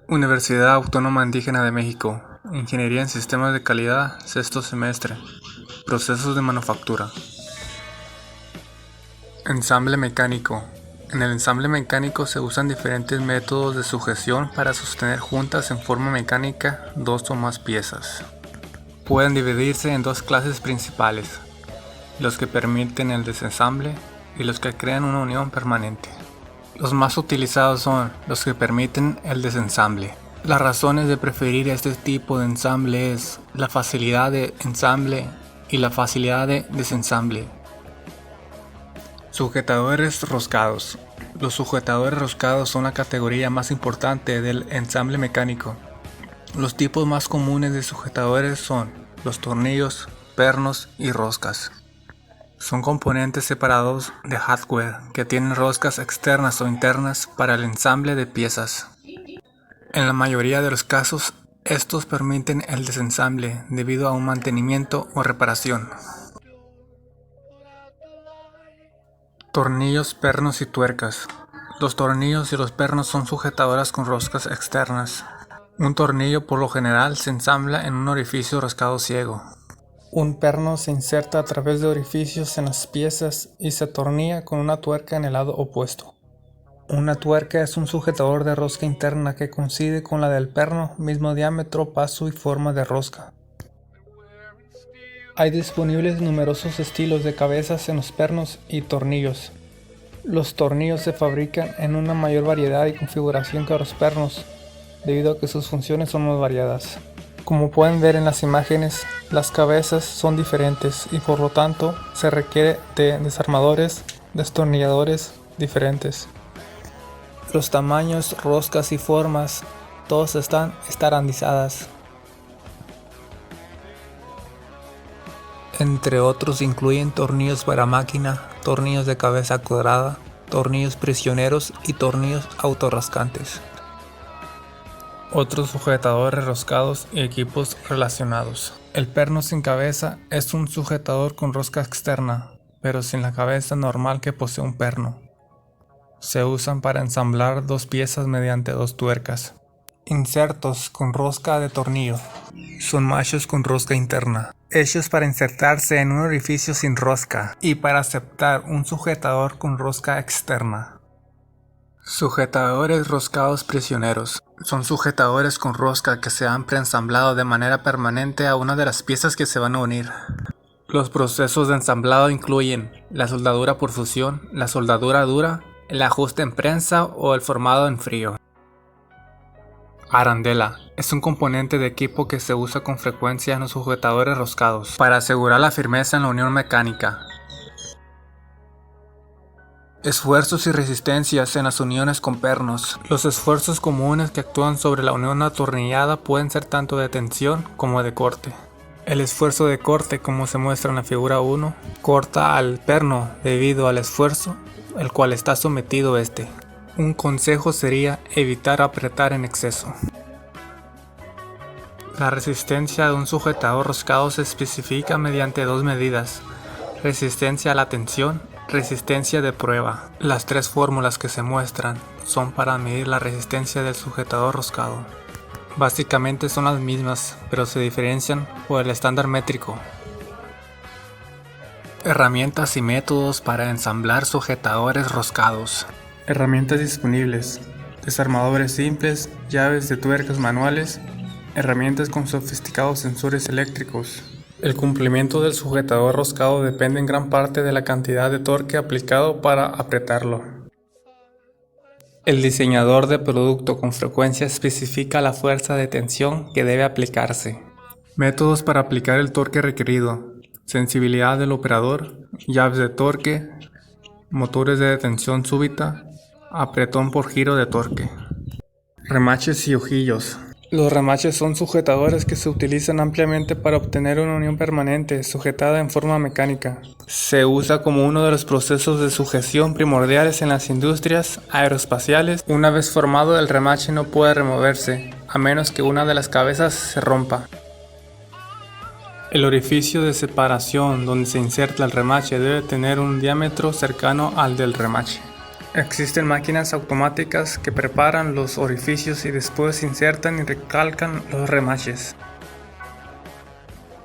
Universidad Autónoma Indígena de México, Ingeniería en Sistemas de Calidad, sexto semestre, Procesos de Manufactura. Ensamble mecánico. En el ensamble mecánico se usan diferentes métodos de sujeción para sostener juntas en forma mecánica dos o más piezas. Pueden dividirse en dos clases principales, los que permiten el desensamble y los que crean una unión permanente. Los más utilizados son los que permiten el desensamble. Las razones de preferir este tipo de ensamble es la facilidad de ensamble y la facilidad de desensamble. Sujetadores roscados. Los sujetadores roscados son la categoría más importante del ensamble mecánico. Los tipos más comunes de sujetadores son los tornillos, pernos y roscas. Son componentes separados de hardware que tienen roscas externas o internas para el ensamble de piezas. En la mayoría de los casos, estos permiten el desensamble debido a un mantenimiento o reparación. Tornillos, pernos y tuercas. Los tornillos y los pernos son sujetadoras con roscas externas. Un tornillo por lo general se ensambla en un orificio roscado ciego. Un perno se inserta a través de orificios en las piezas y se atornilla con una tuerca en el lado opuesto. Una tuerca es un sujetador de rosca interna que coincide con la del perno, mismo diámetro, paso y forma de rosca. Hay disponibles numerosos estilos de cabezas en los pernos y tornillos. Los tornillos se fabrican en una mayor variedad y configuración que los pernos, debido a que sus funciones son más variadas. Como pueden ver en las imágenes, las cabezas son diferentes y por lo tanto se requiere de desarmadores, destornilladores diferentes. Los tamaños, roscas y formas, todos están estandarizadas. Entre otros incluyen tornillos para máquina, tornillos de cabeza cuadrada, tornillos prisioneros y tornillos autorrascantes. Otros sujetadores roscados y equipos relacionados. El perno sin cabeza es un sujetador con rosca externa, pero sin la cabeza normal que posee un perno. Se usan para ensamblar dos piezas mediante dos tuercas. Insertos con rosca de tornillo. Son machos con rosca interna, hechos para insertarse en un orificio sin rosca y para aceptar un sujetador con rosca externa. Sujetadores roscados prisioneros. Son sujetadores con rosca que se han preensamblado de manera permanente a una de las piezas que se van a unir. Los procesos de ensamblado incluyen la soldadura por fusión, la soldadura dura, el ajuste en prensa o el formado en frío. Arandela. Es un componente de equipo que se usa con frecuencia en los sujetadores roscados para asegurar la firmeza en la unión mecánica. Esfuerzos y resistencias en las uniones con pernos. Los esfuerzos comunes que actúan sobre la unión atornillada pueden ser tanto de tensión como de corte. El esfuerzo de corte, como se muestra en la figura 1, corta al perno debido al esfuerzo al cual está sometido este. Un consejo sería evitar apretar en exceso. La resistencia de un sujetador roscado se especifica mediante dos medidas: resistencia a la tensión, resistencia de prueba. Las tres fórmulas que se muestran son para medir la resistencia del sujetador roscado. Básicamente son las mismas, pero se diferencian por el estándar métrico. Herramientas y métodos para ensamblar sujetadores roscados. Herramientas disponibles: desarmadores simples, llaves de tuercas manuales, herramientas con sofisticados sensores eléctricos. El cumplimiento del sujetador roscado depende en gran parte de la cantidad de torque aplicado para apretarlo. El diseñador de producto con frecuencia especifica la fuerza de tensión que debe aplicarse. Métodos para aplicar el torque requerido: sensibilidad del operador, llaves de torque, motores de detención súbita, apretón por giro de torque. Remaches y ojillos. Los remaches son sujetadores que se utilizan ampliamente para obtener una unión permanente sujetada en forma mecánica. Se usa como uno de los procesos de sujeción primordiales en las industrias aeroespaciales. Una vez formado, el remache no puede removerse, a menos que una de las cabezas se rompa. El orificio de separación donde se inserta el remache debe tener un diámetro cercano al del remache. Existen máquinas automáticas que preparan los orificios y después insertan y recalcan los remaches.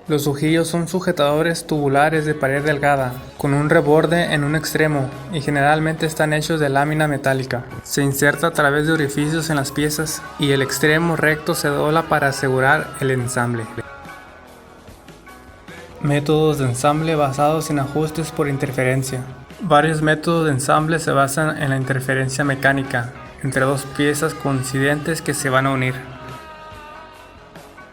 Los ojillos son sujetadores tubulares de pared delgada, con un reborde en un extremo, y generalmente están hechos de lámina metálica. Se inserta a través de orificios en las piezas, y el extremo recto se dobla para asegurar el ensamble. Métodos de ensamble basados en ajustes por interferencia. Varios métodos de ensamble se basan en la interferencia mecánica entre dos piezas coincidentes que se van a unir.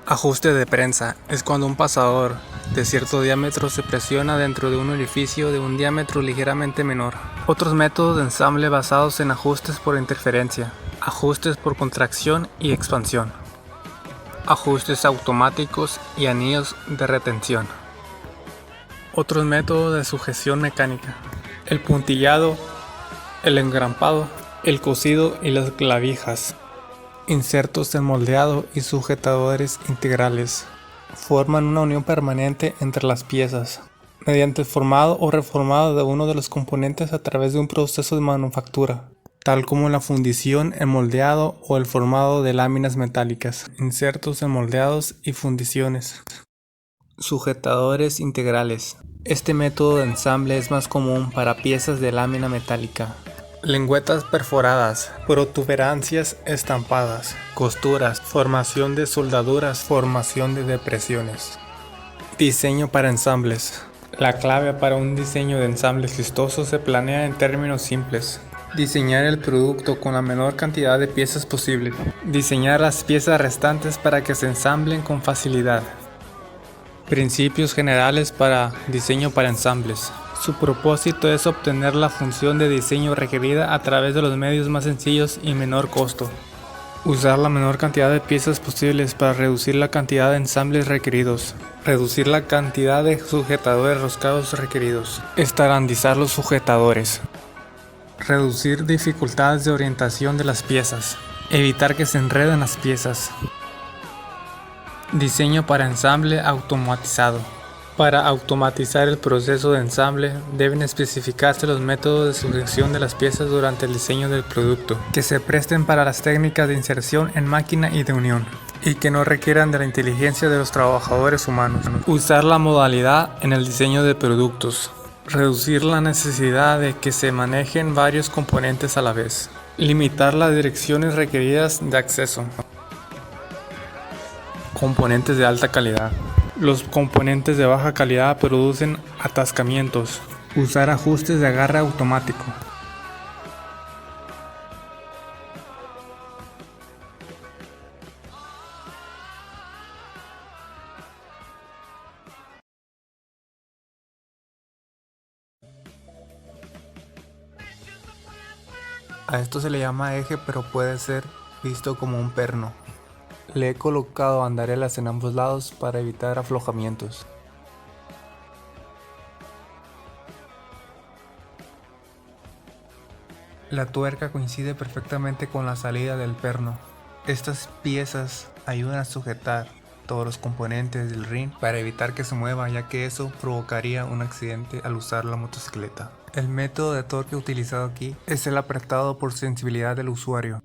Ajuste de prensa es cuando un pasador de cierto diámetro se presiona dentro de un orificio de un diámetro ligeramente menor. Otros métodos de ensamble basados en ajustes por interferencia, ajustes por contracción y expansión, ajustes automáticos y anillos de retención. Otros métodos de sujeción mecánica: el puntillado, el engrampado, el cosido y las clavijas. Insertos de moldeado y sujetadores integrales forman una unión permanente entre las piezas, mediante el formado o reformado de uno de los componentes a través de un proceso de manufactura, tal como la fundición, el moldeado o el formado de láminas metálicas. Insertos de moldeados y fundiciones. Sujetadores integrales. Este método de ensamble es más común para piezas de lámina metálica. Lengüetas perforadas, protuberancias estampadas, costuras, formación de soldaduras, formación de depresiones. Diseño para ensambles. La clave para un diseño de ensamble exitoso se planea en términos simples. Diseñar el producto con la menor cantidad de piezas posible. Diseñar las piezas restantes para que se ensamblen con facilidad. Principios generales para diseño para ensambles. Su propósito es obtener la función de diseño requerida a través de los medios más sencillos y menor costo. Usar la menor cantidad de piezas posibles para reducir la cantidad de ensambles requeridos. Reducir la cantidad de sujetadores roscados requeridos. Estandarizar los sujetadores. Reducir dificultades de orientación de las piezas. Evitar que se enreden las piezas. Diseño para ensamble automatizado. Para automatizar el proceso de ensamble, deben especificarse los métodos de sujeción de las piezas durante el diseño del producto, que se presten para las técnicas de inserción en máquina y de unión, y que no requieran de la inteligencia de los trabajadores humanos. Usar la modalidad en el diseño de productos. Reducir la necesidad de que se manejen varios componentes a la vez. Limitar las direcciones requeridas de acceso. Componentes de alta calidad. Los componentes de baja calidad producen atascamientos. Usar ajustes de agarre automático. A esto se le llama eje, pero puede ser visto como un perno. Le he colocado andarelas en ambos lados para evitar aflojamientos. La tuerca coincide perfectamente con la salida del perno. Estas piezas ayudan a sujetar todos los componentes del rin para evitar que se mueva, ya que eso provocaría un accidente al usar la motocicleta. El método de torque utilizado aquí es el apretado por sensibilidad del usuario.